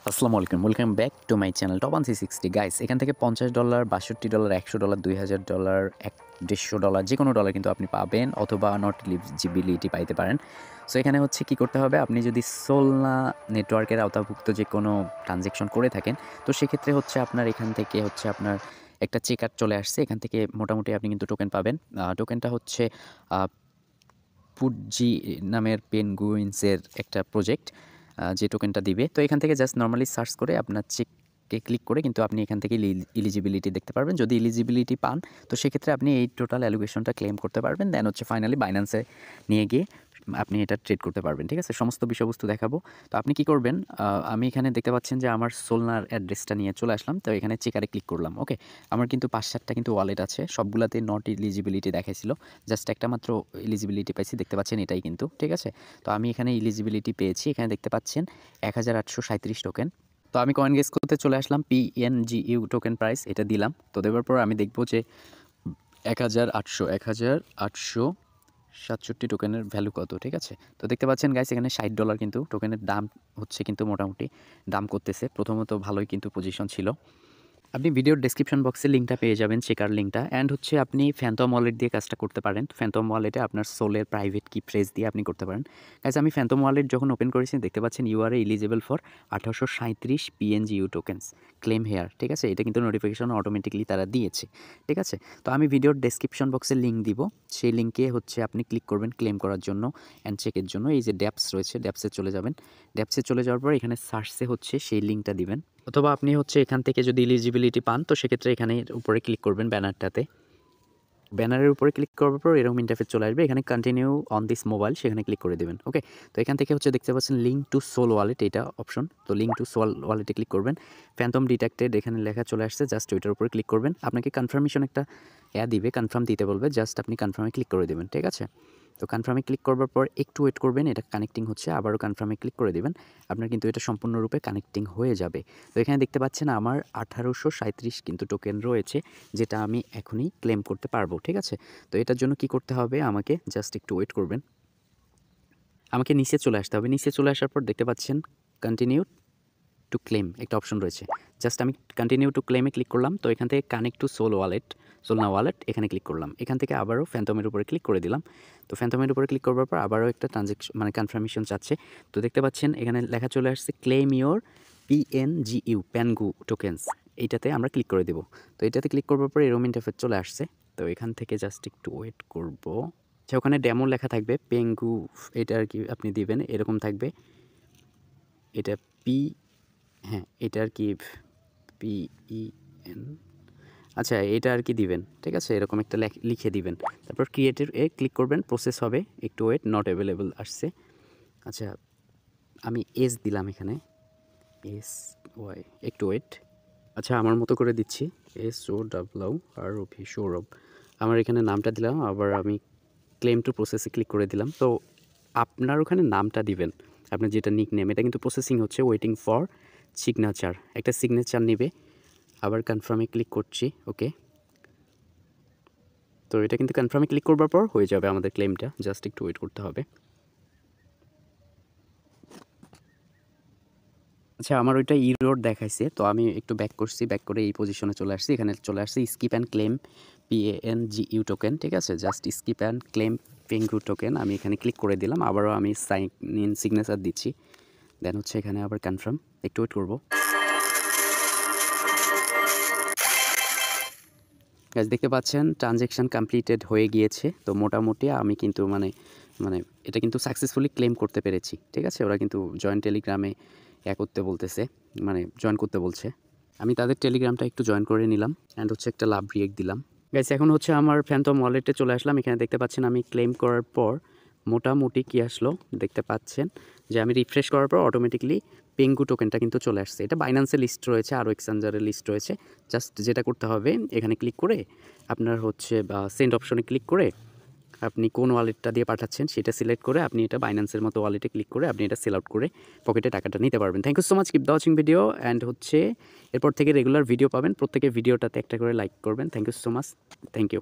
আসসালামু আলাইকুম, welcome back to my channel top on 360 guys. এখান থেকে $50, $62, $100, $2000, $150 যে কোনো ডলার কিন্তু আপনি পাবেন অথবা নট এলিজিবিলিটি পাইতে পারেন। সো এখানে হচ্ছে কি করতে হবে, আপনি যদি সোলনা নেটওয়ার্কের আওতাভুক্ত যে কোনো ট্রানজ্যাকশন করে থাকেন, তো সেক্ষেত্রে হচ্ছে আপনার এখান থেকে হচ্ছে আপনার একটা চেকআউট চলে আসছে। এখান থেকে মোটামুটি আপনি কিন্তু টোকেন পাবেন। টোকেনটা হচ্ছে পুটজি নামের পেনগুইনসের একটা প্রজেক্ট যে টোকেনটা দিবে। তো এখান থেকে জাস্ট নরমালি সার্চ করে আপনার চেককে ক্লিক করে কিন্তু আপনি এখান থেকে এলিজিবিলিটি দেখতে পারবেন। যদি এলিজিবিলিটি পান তো সেক্ষেত্রে আপনি এই টোটাল অ্যালোকেশনটা ক্লেম করতে পারবেন। দেন হচ্ছে ফাইনালি বাইন্যান্সে নিয়ে গিয়ে আপনি এটা ট্রেড করতে পারবেন। ঠিক আছে? সমস্ত বিষয়বস্তু দেখাবো। তো আপনি কি করবেন, আমি এখানে দেখতে পাচ্ছেন যে আমার সোলনার অ্যাড্রেসটা নিয়ে চলে আসলাম। তো এখানে চেকারে ক্লিক করলাম। ওকে? আমার কিন্তু ৫-৭টা কিন্তু ওয়ালেট আছে। সবগুলাতে নট এলিজিবিলিটি দেখাইছিল। জাস্ট একটা মাত্র এলিজিবিলিটি পাইছি, দেখতে পাচ্ছেন এটাই কিন্তু। ঠিক আছে? তো আমি এখানে এলিজিবিলিটি পেয়েছি। এখানে দেখতে পাচ্ছেন ১,৮৩৭ টোকেন। তো আমি কয়েন গেস করতে চলে আসলাম। PNGU টোকেন প্রাইস এটা দিলাম। তো দেওয়ার পর আমি দেখব যে ১,৮৬৭ টোকেনের ভ্যালু কত। ঠিক আছে? তো দেখতে পাচ্ছেন গাইস এখানে $৬০ কিন্তু টোকেনের দাম হচ্ছে, কিন্তু মোটামুটি দাম করতেছে। প্রথমত ভালোই কিন্তু পজিশন ছিল। আপনি ভিডিওর ডেসক্রিপশন বক্সে লিঙ্কটা পেয়ে যাবেন, চেকার লিঙ্কটা। অ্যান্ড হচ্ছে আপনি ফ্যান্টম ওয়ালেট দিয়ে কাজটা করতে পারেন। ফ্যান্টম ওয়ালেটে আপনার সোলের প্রাইভেট কি ফ্রেজ দিয়ে আপনি করতে পারেন। গাইস আমি ফ্যান্টম ওয়ালেট যখন ওপেন করেছি দেখতে পাচ্ছেন you are eligible for ১৮৩৭ PNGU tokens claim here. ঠিক আছে? এটা কিন্তু নোটিফিকেশন অটোমেটিকলি তারা দিয়েছে। ঠিক আছে? তো আমি ভিডিওর ডেসক্রিপশন বক্সে লিঙ্ক দিব। সেই লিঙ্কে হচ্ছে আপনি ক্লিক করবেন ক্লেম করার জন্য অ্যান্ড চেকের জন্য। এই যে ড্যাপস রয়েছে, ড্যাপসে চলে যাবেন। ড্যাপসে চলে যাওয়ার পর এখানে সার্চে হচ্ছে সেই লিঙ্কটা দিবেন, অথবা আপনি হচ্ছে এখান থেকে যদি এলিজিবিলিটি পান তো সেক্ষেত্রে এখানে উপরে ক্লিক করবেন ব্যানারটাতে। ব্যানারের উপরে ক্লিক করার পর এরকম ইন্টারফেস চলে আসবে। এখানে কন্টিনিউ অন দিস মোবাইল সেখানে ক্লিক করে দেবেন। ওকে? তো এখান থেকে হচ্ছে দেখতে পাচ্ছেন লিঙ্ক টু সোল ওয়ালেট, এটা অপশন। তো লিঙ্ক টু সোল ওয়ালেটে ক্লিক করবেন। ফ্যান্টম ডিটেক্টেড এখানে লেখা চলে আসছে, জাস্ট ওইটার উপরে ক্লিক করবেন। আপনাকে কনফার্মেশন একটা দিবে, কনফার্ম দিতে বলবে, জাস্ট আপনি কনফার্মে ক্লিক করে দেবেন। ঠিক আছে? তো কনফার্মে ক্লিক করবার পর একটু ওয়েট করবেন, এটা কানেক্টিং হচ্ছে, আবারও কনফার্মে ক্লিক করে দেবেন। আপনার কিন্তু এটা সম্পূর্ণরূপে কানেক্টিং হয়ে যাবে। তো এখানে দেখতে পাচ্ছেন আমার ১৮৩৭ কিন্তু টোকেন রয়েছে, যেটা আমি এখনই ক্লেম করতে পারবো। ঠিক আছে? তো এটার জন্য কি করতে হবে, আমাকে জাস্ট একটু ওয়েট করবেন। আমাকে নিচে চলে আসতে হবে। নিচে চলে আসার পর দেখতে পাচ্ছেন কন্টিনিউ টু ক্লেম একটা অপশন রয়েছে। জাস্ট আমি কন্টিনিউ টু ক্লেমে ক্লিক করলাম। তো এখান থেকে কানেক্ট টু সোলনা ওয়ালেট এখানে ক্লিক করলাম। এখান থেকে আবারও ফ্যান্টমের উপরে ক্লিক করে দিলাম। তো ফ্যান্টমের উপরে ক্লিক করবার পর আবারও একটা ট্রানজ্যাকশন মানে কনফার্মেশন চাচ্ছে। তো দেখতে পাচ্ছেন এখানে লেখা চলে আসছে ক্লেম ইওর PNGU টোকেন্স। এইটাতে আমরা ক্লিক করে দেব। তো এটাতে ক্লিক করবার পর এরকম ইন্টারফেস চলে আসছে। তো এখান থেকে জাস্ট একটু ওয়েট করব। আচ্ছা, ওখানে ডেমো লেখা থাকবে, পেঙ্গু এটা আর কি আপনি দিবেন, এরকম থাকবে। এটা পি হ্যাঁ, এটা আর কি PEN, আচ্ছা এটা আর কি দিবেন। ঠিক আছে? এরকম একটা লিখে দিবেন। তারপর ক্রিয়েটের ক্লিক করবেন, প্রসেস হবে, একটু ওয়েট, নট অ্যাভেলেবল আসছে। আচ্ছা আমি এস দিলাম এখানে, SY, একটু ওয়েট। আচ্ছা আমার মতো করে দিচ্ছি, SORROV, সৌরভ। আমার এখানে নামটা দিলাম, আবার আমি ক্লেম টু প্রসেসে ক্লিক করে দিলাম। তো আপনার ওখানে নামটা দিবেন, আপনার যেটা নিক নেম। এটা কিন্তু প্রসেসিং হচ্ছে, ওয়েটিং ফর সিগনেচার, একটা সিগনেচার নেবে। আবার কনফার্মে ক্লিক করছি। ওকে? তো এটা কিন্তু কনফার্মে ক্লিক করবার পর হয়ে যাবে আমাদের ক্লেমটা, জাস্ট একটু ওয়েট করতে হবে। আচ্ছা আমার ওইটা ইরর দেখাইছে, তো আমি একটু ব্যাক করছি, ব্যাক করে এই পজিশনে চলে আসছি। এখানে চলে আসছি skip and claim PNGU token. ঠিক আছে? Just skip and claim Pengu token আমি এখানে ক্লিক করে দিলাম। আবারও আমি সাইন ইন সিগনেচার দিচ্ছি। দেন হচ্ছে এখানে আবার কনফার্ম, একটু ওয়েট করবো। গাইস দেখতে পাচ্ছেন ট্রানজ্যাকশন কমপ্লিটেড হয়ে গিয়েছে। তো মোটামুটি আমি কিন্তু মানে মানে এটা কিন্তু সাকসেসফুলি ক্লেম করতে পেরেছি। ঠিক আছে? ওরা কিন্তু জয়েন টেলিগ্রামে করতে বলতেছে, মানে জয়েন করতে বলছে। আমি তাদের টেলিগ্রামটা একটু জয়েন করে নিলাম অ্যান্ড হচ্ছে একটা লাভ রিয়েক্ট দিলাম। গাইস এখন হচ্ছে আমার ফ্যান্টম ওয়ালেটে চলে আসলাম। এখানে দেখতে পাচ্ছেন আমি ক্লেম করার পর মোটামুটি কি আসলো দেখতে পাচ্ছেন, যে আমি রিফ্রেশ করার পর অটোমেটিকলি পেঙ্গু টোকেনটা কিন্তু চলে আসছে। এটা বাইন্যান্সের লিস্ট রয়েছে, আরও এক্সচেঞ্জারের লিস্ট রয়েছে। জাস্ট যেটা করতে হবে এখানে ক্লিক করে আপনার হচ্ছে বা সেন্ড অপশনে ক্লিক করে আপনি কোন ওয়ালেটটা দিয়ে পাঠাচ্ছেন সেটা সিলেক্ট করে আপনি এটা বাইন্যান্সের মতো ওয়ালেটে ক্লিক করে আপনি এটা সেল আউট করে পকেটে টাকাটা নিতে পারবেন। Thank you so much, keep the watching video. And হচ্ছে এরপর থেকে রেগুলার ভিডিও পাবেন, প্রত্যেকের ভিডিওটাতে একটা করে লাইক করবেন। Thank you so much, thank you.